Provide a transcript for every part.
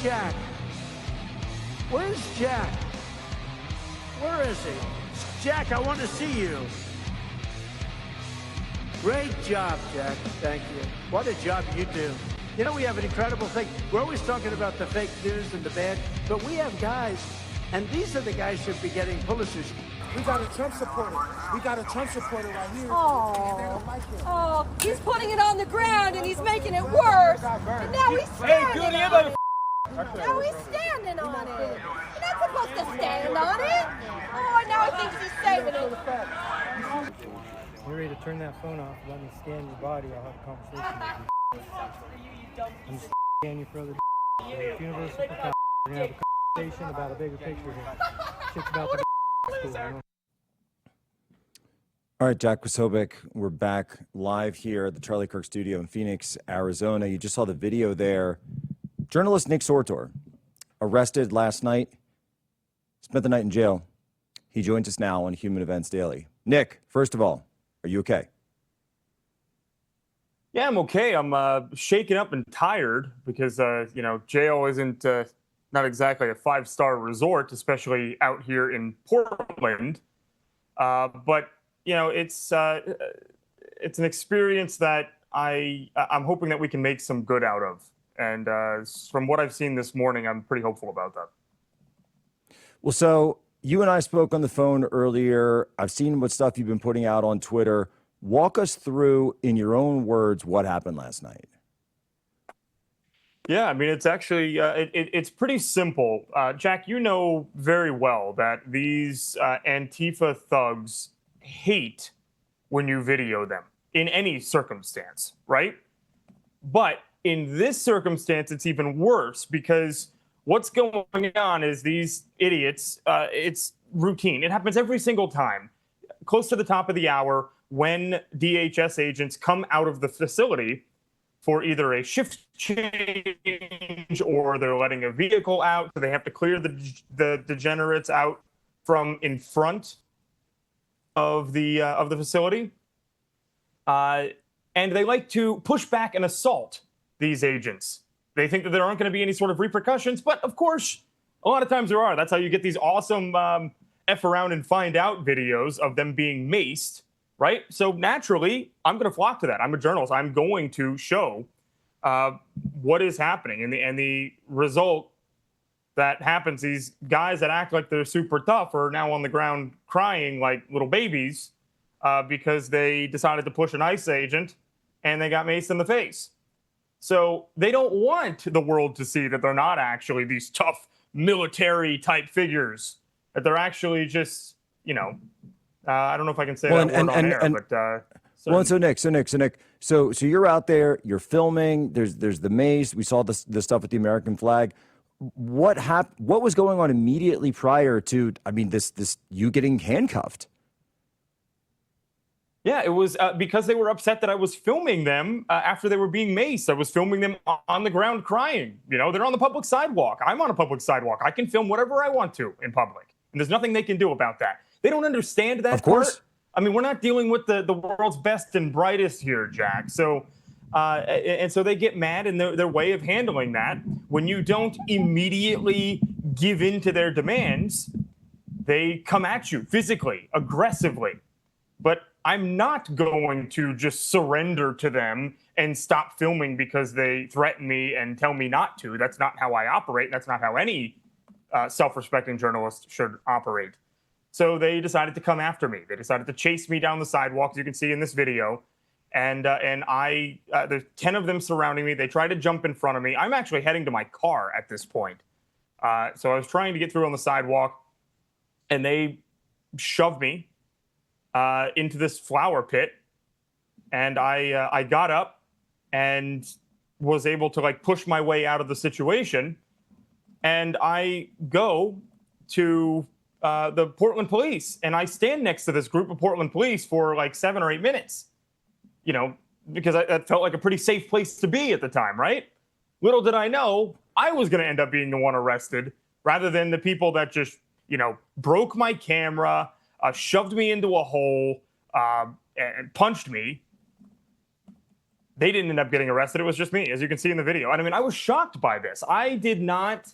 Jack? Where's Jack? Where is he? Jack, I want to see you. Great job, Jack. Thank you. What a job you do. You know, we have an incredible thing. We're always talking about the fake news and the bad, but we have guys, and these are the guys who should be getting Pulitzers. We got a Trump supporter. We got a Trump supporter right here. Oh, They don't like it. oh, he's putting it on the ground and he's making it worse. And now he's standing on it. Now he's standing on it. You're not supposed to stand on it. Oh, now he thinks he's saving it. You're ready to turn that phone off, let me scan your body, I'll have a conversation with you. I'm just scanning you for other universal precaution. We're gonna have a conversation about a bigger picture here. Shit's about the school, you know? All right, Jack Posobiec, we're back live here at the Charlie Kirk studio in Phoenix, Arizona. You just saw the video there. Journalist Nick Sortor, arrested last night, spent the night in jail. He joins us now on Human Events Daily. Nick, first of all, are you okay? Yeah, I'm okay. I'm shaken up and tired because, jail isn't not exactly a five-star resort, especially out here in Portland. But, it's an experience that I'm hoping that we can make some good out of. And from what I've seen this morning, I'm pretty hopeful about that. Well, so you and I spoke on the phone earlier. I've seen what stuff you've been putting out on Twitter. Walk us through, in your own words, what happened last night. Yeah, I mean, it's actually, it's pretty simple. Jack, you know very well that these Antifa thugs hate when you video them in any circumstance, right? But in this circumstance, it's even worse because what's going on is these idiots, it's routine. It happens every single time, close to the top of the hour, when DHS agents come out of the facility for either a shift change or they're letting a vehicle out, so they have to clear the degenerates out from in front of the facility. And they like to push back and assault these agents. They think that there aren't going to be any sort of repercussions, but of course, a lot of times there are. That's how you get these awesome F around and find out videos of them being maced, right? So naturally, I'm going to flock to that. I'm a journalist. I'm going to show what is happening. And the result that happens, these guys that act like they're super tough are now on the ground crying like little babies because they decided to push an ICE agent and they got maced in the face. So they don't want the world to see that they're not actually these tough military type figures, that they're actually just, I don't know if I can say that word on air, but well, so Nick, so you're out there, you're filming. There's the maze. We saw the stuff with the American flag. What was going on immediately prior to? I mean, this you getting handcuffed? Yeah, it was because they were upset that I was filming them after they were being maced. I was filming them on the ground crying. They're on the public sidewalk. I'm on a public sidewalk. I can film whatever I want to in public, and there's nothing they can do about that. They don't understand that. Of course. Part. I mean, we're not dealing with the world's best and brightest here, Jack. So, and so they get mad, and their way of handling that, when you don't immediately give in to their demands, they come at you physically, aggressively. But I'm not going to just surrender to them and stop filming because they threaten me and tell me not to. That's not how I operate. That's not how any self-respecting journalist should operate. So they decided to come after me. They decided to chase me down the sidewalk, as you can see in this video. And there's 10 of them surrounding me. They tried to jump in front of me. I'm actually heading to my car at this point. So I was trying to get through on the sidewalk, and they shoved me into this flower pit. And I got up and was able to push my way out of the situation. And I go to the Portland police, and I stand next to this group of Portland police for 7 or 8 minutes, because that felt like a pretty safe place to be at the time, right? Little did I know I was going to end up being the one arrested rather than the people that just, broke my camera, shoved me into a hole, and punched me. They didn't end up getting arrested. It was just me, as you can see in the video. And I mean, I was shocked by this. I did not,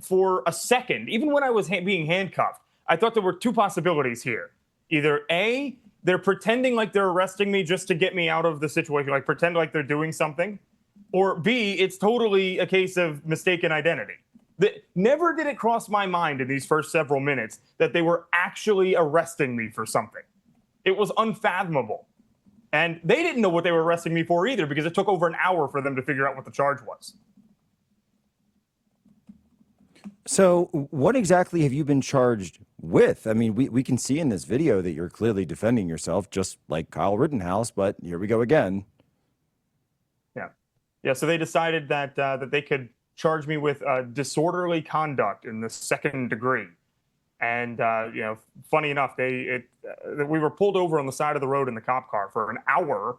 for a second, even when I was being handcuffed, I thought there were two possibilities here. Either A, they're pretending like they're arresting me just to get me out of the situation, like pretend like they're doing something. Or B, it's totally a case of mistaken identity. Never did it cross my mind in these first several minutes that they were actually arresting me for something. It was unfathomable. And they didn't know what they were arresting me for either, because it took over an hour for them to figure out what the charge was. So what exactly have you been charged with? I mean, we can see in this video that you're clearly defending yourself, just like Kyle Rittenhouse, but here we go again. Yeah, so they decided that that they could charge me with disorderly conduct in the second degree. And, you know, funny enough, we were pulled over on the side of the road in the cop car for an hour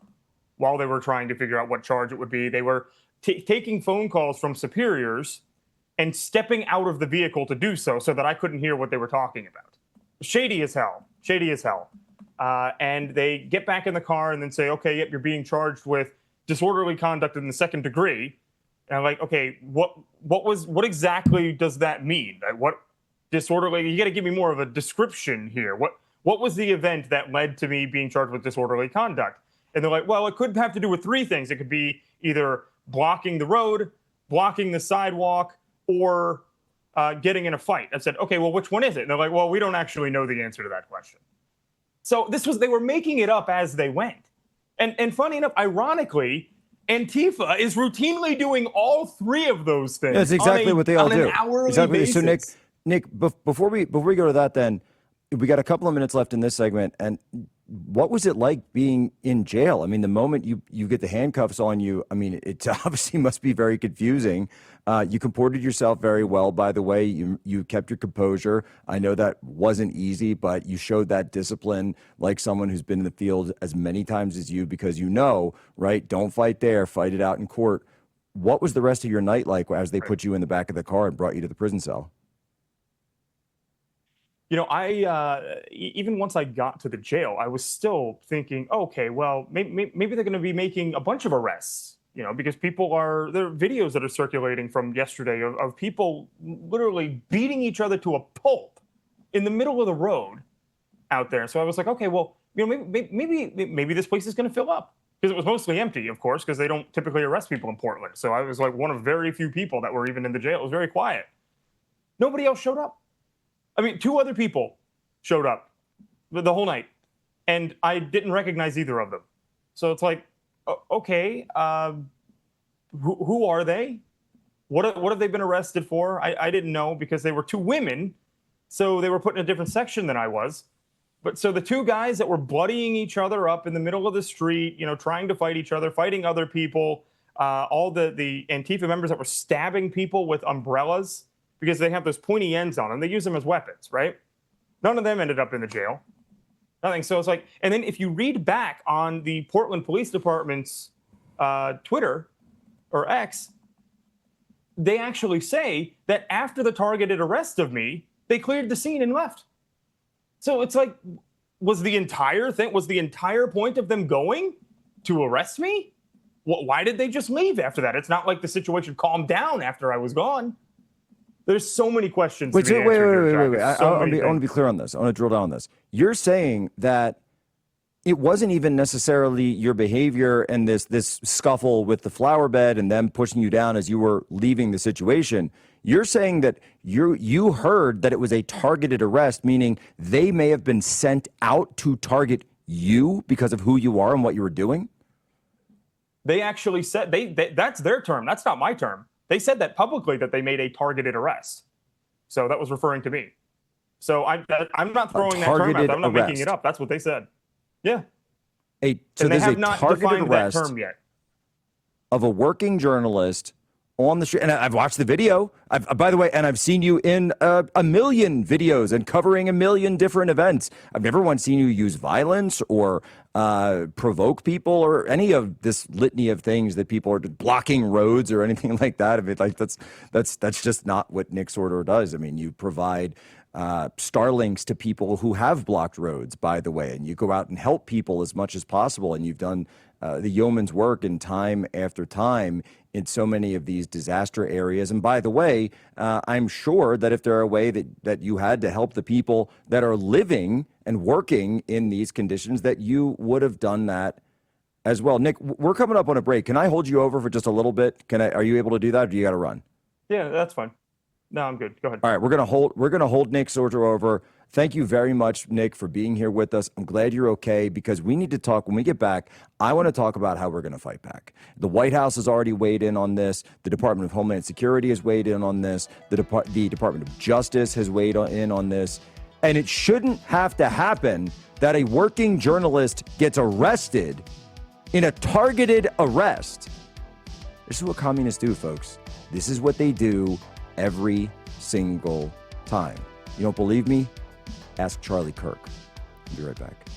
while they were trying to figure out what charge it would be. They were taking phone calls from superiors and stepping out of the vehicle to do so that I couldn't hear what they were talking about. Shady as hell. Shady as hell. And they get back in the car and then say, okay, yep, you're being charged with disorderly conduct in the second degree. And I'm like, okay, what exactly does that mean? What disorderly? You got to give me more of a description here. What was the event that led to me being charged with disorderly conduct? And they're like, well, it could have to do with three things. It could be either blocking the road, blocking the sidewalk, or getting in a fight. I said, okay, well, which one is it? And they're like, well, we don't actually know the answer to that question. So they were making it up as they went. And funny enough, ironically, Antifa is routinely doing all three of those things. That's exactly what they all do. On an hourly exactly. basis. So Nick, before we go to that, then we got a couple of minutes left in this segment. And what was it like being in jail? I mean, the moment you get the handcuffs on you, I mean, it obviously must be very confusing. You comported yourself very well, by the way. You kept your composure. I know that wasn't easy, but you showed that discipline like someone who's been in the field as many times as you, because you know, right? Don't fight there, fight it out in court. What was the rest of your night like as they put you in the back of the car and brought you to the prison cell? You know, even once I got to the jail, I was still thinking, okay, well, maybe they're going to be making a bunch of arrests, you know, because there are videos that are circulating from yesterday of people literally beating each other to a pulp in the middle of the road out there. So I was like, okay, well, you know, maybe this place is going to fill up, because it was mostly empty, of course, because they don't typically arrest people in Portland. So I was like one of very few people that were even in the jail. It was very quiet. Nobody else showed up. I mean, two other people showed up the whole night, and I didn't recognize either of them. So it's like, okay, who are they? What have they been arrested for? I didn't know, because they were two women, so they were put in a different section than I was. But so the two guys that were bloodying each other up in the middle of the street, you know, trying to fight each other, fighting other people, all the Antifa members that were stabbing people with umbrellas, because they have those pointy ends on them. They use them as weapons, right? None of them ended up in the jail. Nothing. So it's like, and then if you read back on the Portland Police Department's Twitter or X, they actually say that after the targeted arrest of me, they cleared the scene and left. So it's like, was the entire point of them going to arrest me? Why did they just leave after that? It's not like the situation calmed down after I was gone. There's so many questions. Wait. I want to be clear on this. I want to drill down on this. You're saying that it wasn't even necessarily your behavior and this scuffle with the flower bed and them pushing you down as you were leaving the situation. You're saying that you heard that it was a targeted arrest, meaning they may have been sent out to target you because of who you are and what you were doing? They actually said that's their term. That's not my term. They said that publicly, that they made a targeted arrest. So that was referring to me. So I'm not throwing that term out. I'm not making it up. That's what they said. Yeah. So they have not defined that arrest term yet of a working journalist on the street. And I've watched the video, by the way, and I've seen you in a million videos and covering a million different events. I've never once seen you use violence or provoke people or any of this litany of things that people are blocking roads or anything like that. I mean, like that's just not what Nick Sortor does. I mean, you provide Starlinks to people who have blocked roads, by the way, and you go out and help people as much as possible. And you've done the yeoman's work in time after time in so many of these disaster areas. And by the way, I'm sure that if there are a way that you had to help the people that are living and working in these conditions, that you would have done that as well. Nick, we're coming up on a break. Can I hold you over for just a little bit? Are you able to do that, or do you got to run? Yeah, that's fine. No, I'm good. Go ahead. All right, we're gonna hold Nick Sortor over. Thank you very much, Nick, for being here with us. I'm glad you're okay, because we need to talk when we get back. I want to talk about how we're going to fight back. The White House has already weighed in on this. The Department of Homeland Security has weighed in on this. The Department of Justice has weighed in on this. And it shouldn't have to happen that a working journalist gets arrested in a targeted arrest. This is what communists do, folks. This is what they do every single time. You don't believe me? Ask Charlie Kirk. I'll be right back.